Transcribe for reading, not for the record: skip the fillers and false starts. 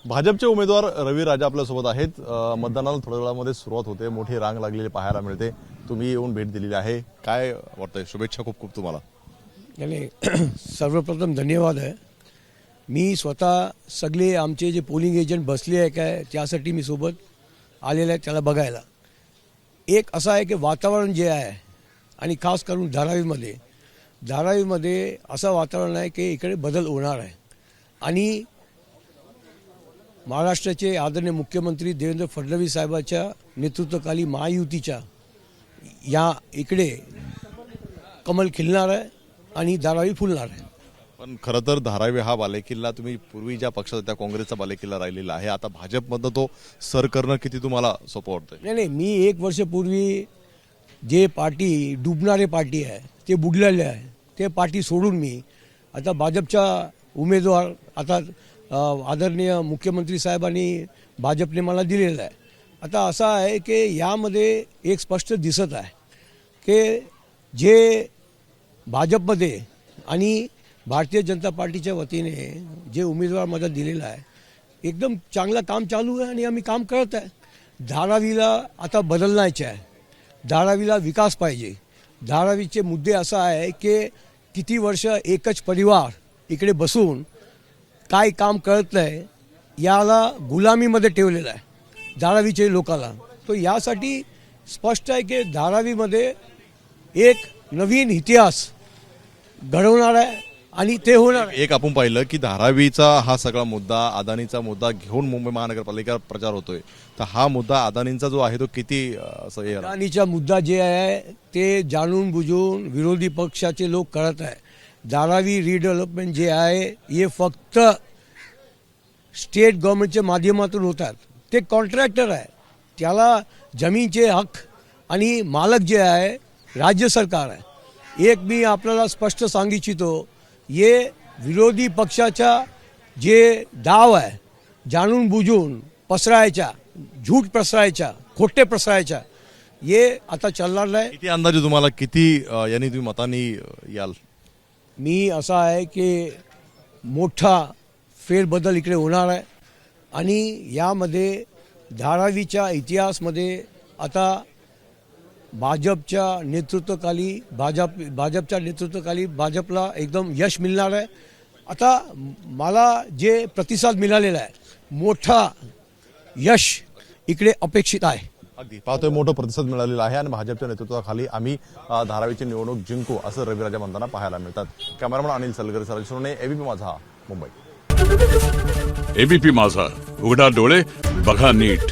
भाजपचे उमेदवार रवी राजा आपल्यासोबत आहेत। मतदानाला थोड्या वेळामध्ये सुरुवात होते, मोठी रांग लागलेली पाहायला मिळते। तुम्ही येऊन भेट दिलेली आहे, काय वाटतंय? शुभेच्छा खूप खूप तुम्हाला। यानी सर्वप्रथम धन्यवाद आहे। मी स्वतः सगळे आमचे जे पोलिंग एजंट बसले आहे काय त्यासाठी मी सोबत आलेला आहे त्याला बघायला। एक असं आहे की वातावरण जे आहे आणि खास करून धारावीमध्ये असं वातावरण आहे की इकडे बदल होणार आहे आणि महाराष्ट्राचे आदरणीय मुख्यमंत्री देवेंद्र फडणवीस साहेबांच्या नेतृत्वाखाली महायुतीच्या या इकडे कमल खिलणार आहे आणि धारावी फुलणार आहे। पण खरं तर धारावी हा बालेकिल्ला तुम्ही पूर्वी ज्या पक्षाचा त्या काँग्रेसचा बालेकिल्ला राहिलेला आहे, आता भाजपमधनं तो सर करणं किती तुम्हाला सोपं वाटतंय? नाही, मी 1 वर्षापूर्वी जे पार्टी डुबणारे पार्टी आहे ते बुडलेले आहे, ते पार्टी सोडून मी आता भाजपचा उमेदवार आता आदरणीय मुख्यमंत्री साहेबांनी भाजपने मला दिलेला आहे। आता असं आहे की यामध्ये एक स्पष्ट दिसत आहे की जे भाजपमध्ये आणि भारतीय जनता पार्टीच्या वतीने जे उमेदवार मला दिलेला आहे एकदम चांगलं काम चालू आहे आणि आम्ही काम करत आहे। धारावीला आता बदलण्याचे आहे, धारावीला विकास पाहिजे। धारावीचे मुद्दे असा आहे की किती वर्ष एकच परिवार इकडे बसून काय काम करत नाही याला गुलामीमध्ये ठेवलेलं आहे धारावीचे लोकाला। तो यासाठी स्पष्ट आहे की धारावीमध्ये एक नवीन इतिहास घडवणार आहे आणि ते होणार आहे। एक आपण पाहिलं की धारावीचा हा सगळा मुद्दा, अदानीचा मुद्दा घेऊन मुंबई महानगरपालिका प्रचार होतोय, तर हा मुद्दा अदानींचा जो आहे तो किती असं हे अदानीचा मुद्दा जे आहे ते जाणून बुजून विरोधी पक्षाचे लोक करत आहे। धारावी रिडेव्हलपमेंट जे आहे हे फक्त स्टेट गव्हर्नमेंटच्या माध्यमातून होतात। ते कॉन्ट्रॅक्टर आहे, त्याला जमीनचे हक आणि मालक जे आहे राज्य सरकार आहे। एक मी आपल्याला स्पष्ट सांगू इच्छितो, ये विरोधी पक्षाचा जे डाव आहे जाणून बुजून पसरायचा, झूठ पसरायचा, खोटे पसरायचा, ये आता चालणार नाही। किती अंदाजे तुम्हाला किती यांनी तुम्ही मतांनी याल? मी असा आहे की मोठा फेरबदल इकडे होणार आहे आणि यामध्ये धारावीच्या इतिहासमध्ये आता भाजपच्या नेतृत्वाखाली भाजपला एकदम यश मिळणार आहे। आता मला जे प्रतिसाद मिळालेला आहे मोठा यश इकडे अपेक्षित आहे। अगदी पाहतोय मोठा प्रतिसाद मिळालेला आहे आणि भाजपच्या नेतृत्वाखाली आम्ही धारावीची निवडणूक जिंकू असं रविराजा म्हणताना पाहायला मिळतात। कॅमेरामन अनिल सलगर, सरजोने, एबीपी माझा, मुंबई। एबीपी माझा, उघडा डोळे बघा नीट।